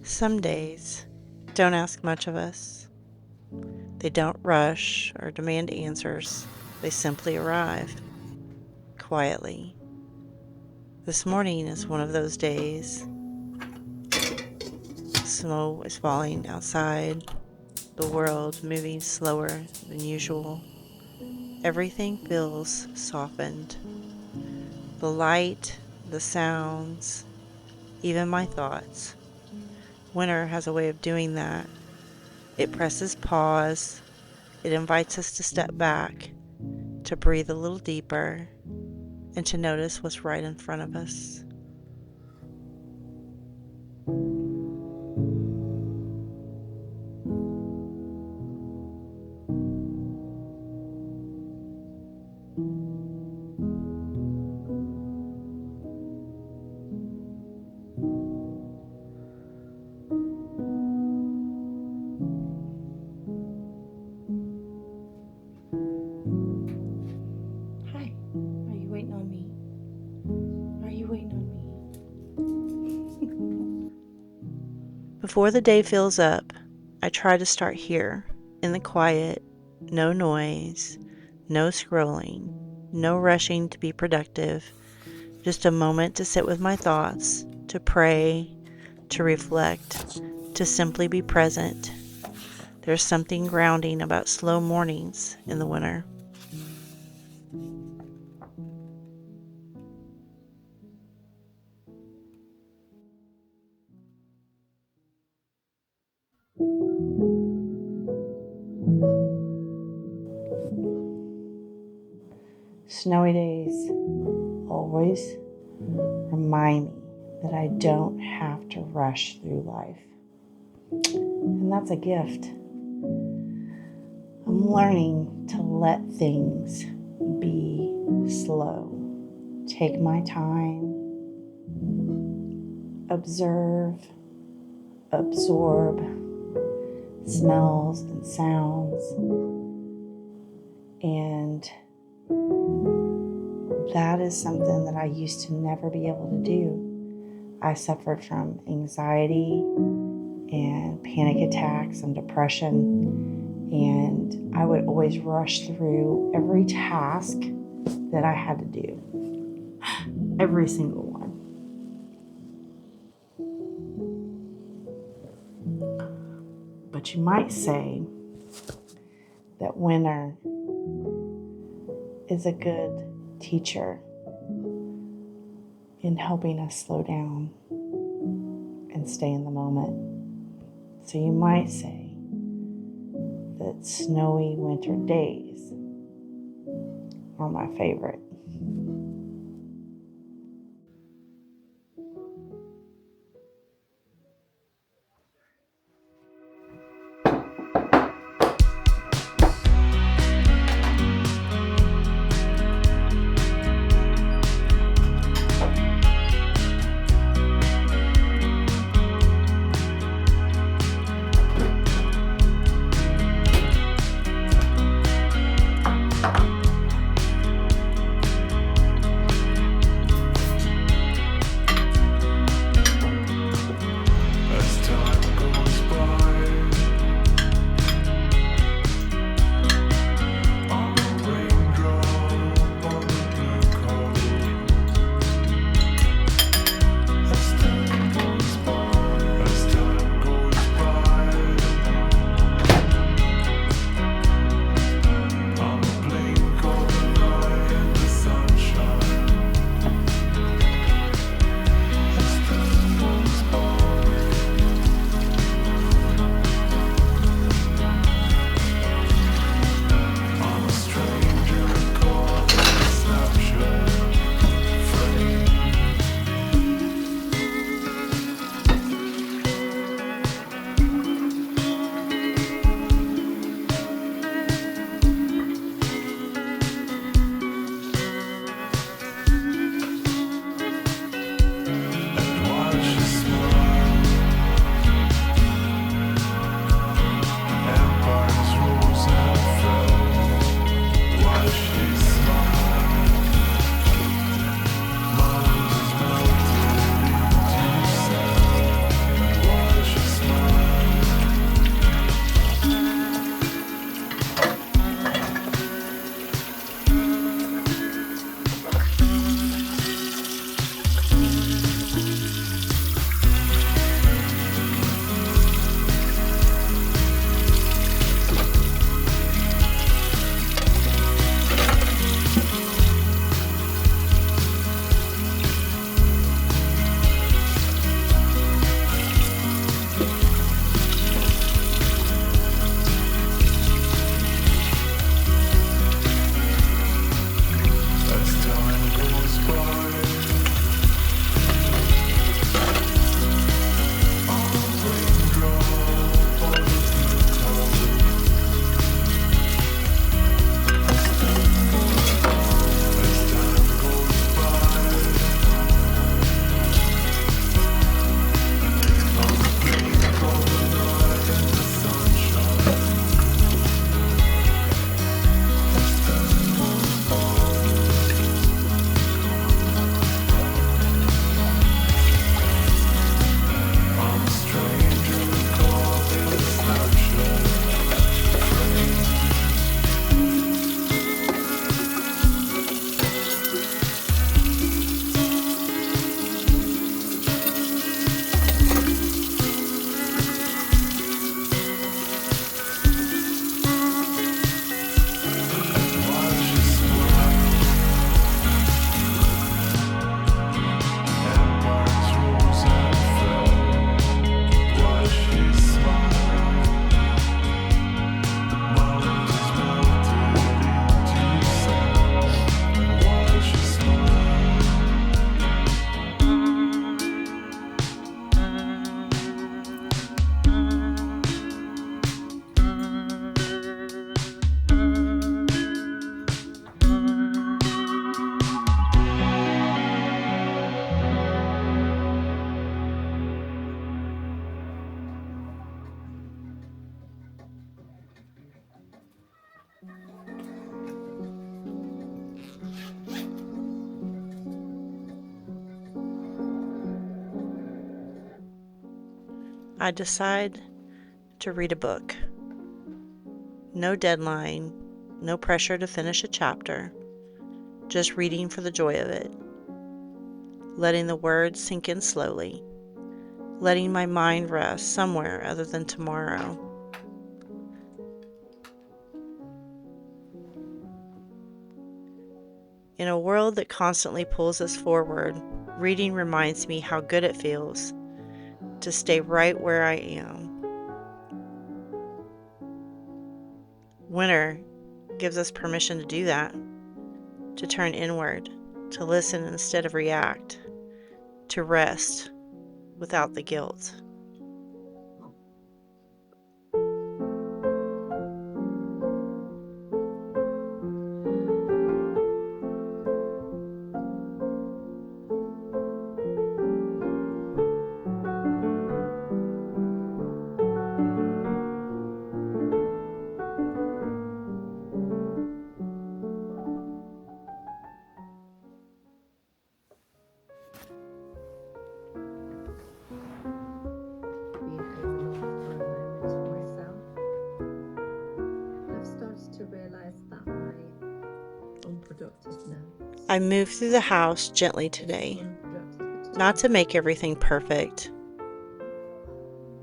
Some days don't ask much of us. They don't rush or demand answers. They simply arrive, quietly. This morning is one of those days. Snow is falling outside, the world moving slower than usual. Everything feels softened. The light, the sounds, even my thoughts. Winter has a way of doing that. It presses pause. It invites us to step back, to breathe a little deeper, and to notice what's right in front of us. Hi, are you waiting on me? Are you waiting on me? Before the day fills up, I try to start here, in the quiet, no noise, no scrolling, no rushing to be productive, just a moment to sit with my thoughts, to pray, to reflect, to simply be present. There's something grounding about slow mornings in the winter. Snowy days always remind me that I don't have to rush through life. And that's a gift. I'm learning to let things be slow. Take my time, observe, absorb smells and sounds, and that is something that I used to never be able to do. I suffered from anxiety and panic attacks and depression, and I would always rush through every task that I had to do. Every single one. But you might say that winter is a good teacher in helping us slow down and stay in the moment. So you might say that snowy winter days are my favorite. I decide to read a book. No deadline, no pressure to finish a chapter, just reading for the joy of it, letting the words sink in slowly, letting my mind rest somewhere other than tomorrow. In a world that constantly pulls us forward, reading reminds me how good it feels to stay right where I am. Winter gives us permission to do that, to turn inward, to listen instead of react, to rest without the guilt. Being able for a moment to myself, I've started to realize that my unproductiveness I moved through the house gently today, not to make everything perfect,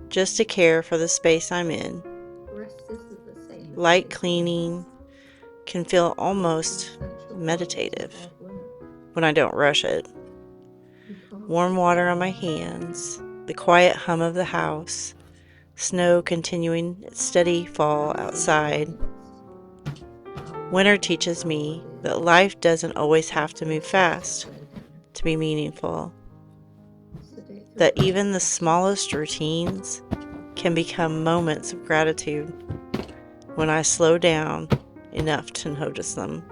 just to care for the space I'm in. rest isn't the same as Light cleaning can feel almost meditative when I don't rush it. Warm water on my hands, the quiet hum of the house, snow continuing its steady fall outside. Winter teaches me that life doesn't always have to move fast to be meaningful, that even the smallest routines can become moments of gratitude when I slow down enough to notice them.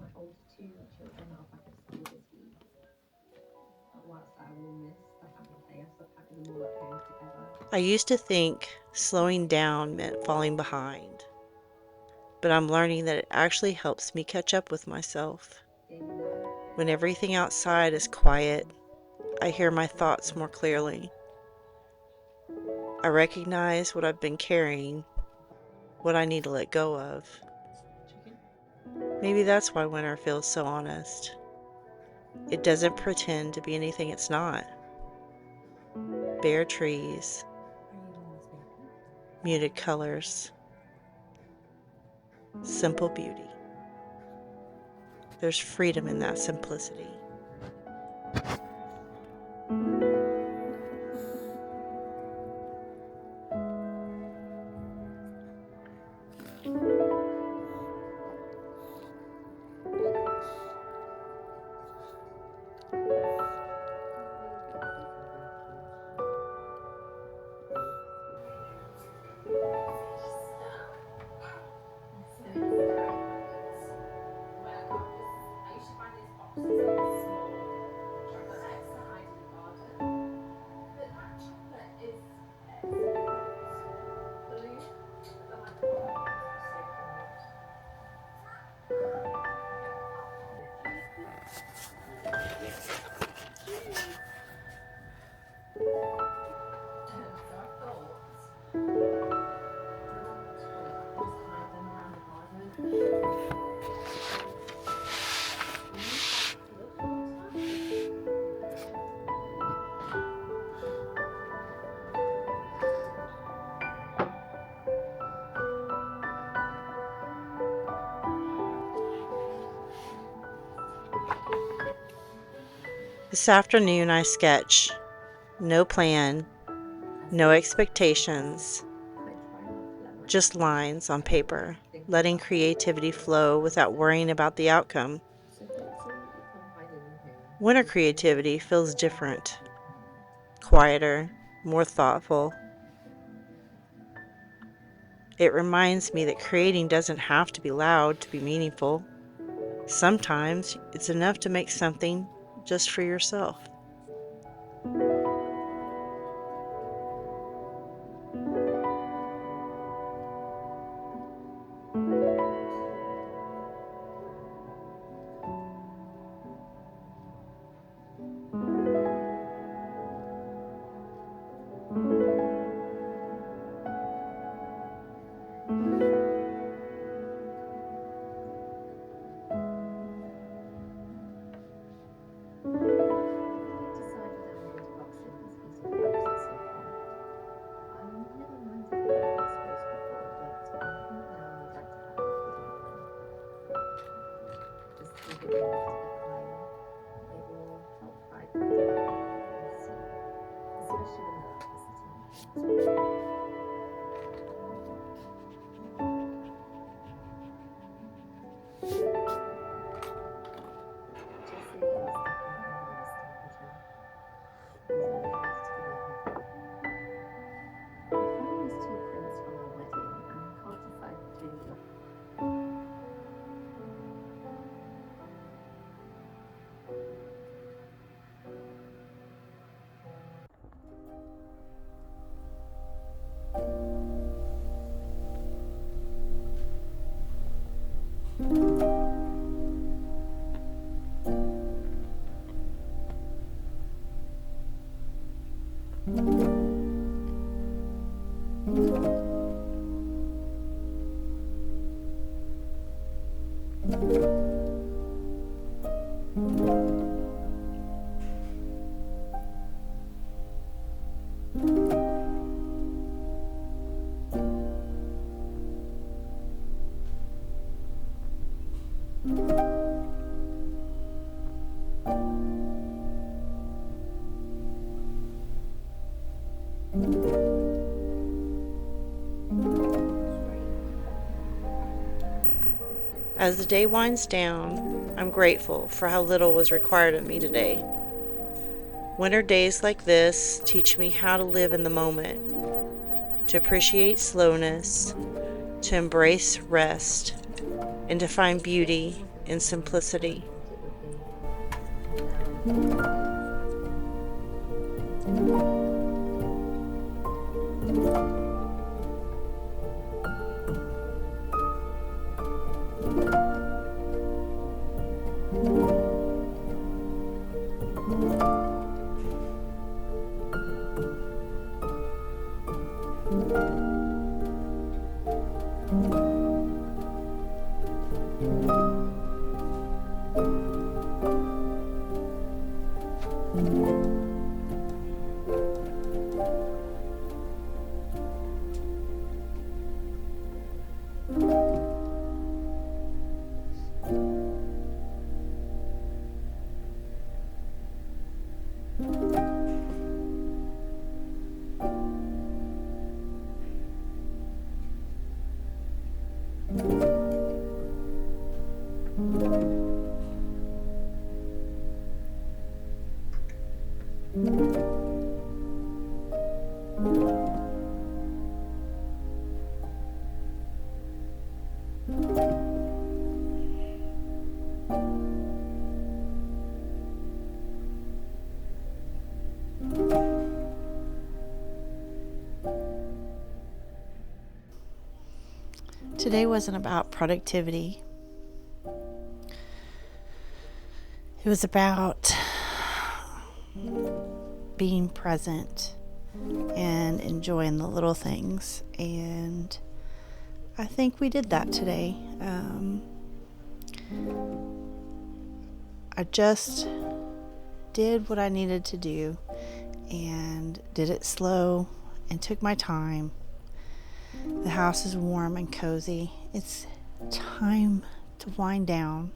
my older two children are back at school this week. But whilst I will miss the happy chaos of having them all at home together, I used to think slowing down meant falling behind, but I'm learning that it actually helps me catch up with myself. gaining that When everything outside is quiet, I hear my thoughts more clearly. I recognize what I've been carrying, what I need to let go of. Maybe that's why winter feels so honest. It doesn't pretend to be anything it's not. Bare trees, muted colors, simple beauty. There's freedom in that simplicity. This afternoon I sketch. No plan, no expectations, just lines on paper, letting creativity flow without worrying about the outcome. Winter creativity feels different, quieter, more thoughtful. It reminds me that creating doesn't have to be loud to be meaningful. Sometimes it's enough to make something just for yourself. As the day winds down, I'm grateful for how little was required of me today. Winter days like this teach me how to live in the moment, to appreciate slowness, to embrace rest, and to find beauty in simplicity. Today wasn't about productivity. It was about being present and enjoying the little things. And I think we did that today. I just did what I needed to do and did it slow and took my time. The house is warm and cozy. It's time to wind down.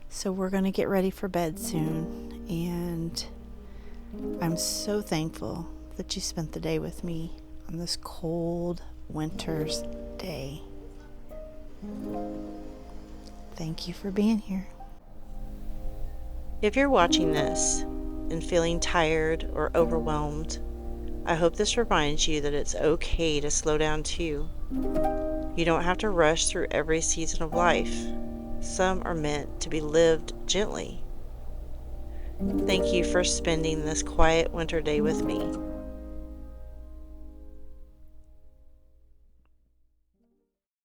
So we're going to get ready for bed soon. And I'm so thankful that you spent the day with me on this cold winter's day. Thank you for being here. If you're watching this and feeling tired or overwhelmed, I hope this reminds you that it's okay to slow down too. You don't have to rush through every season of life. Some are meant to be lived gently. Thank you for spending this quiet winter day with me.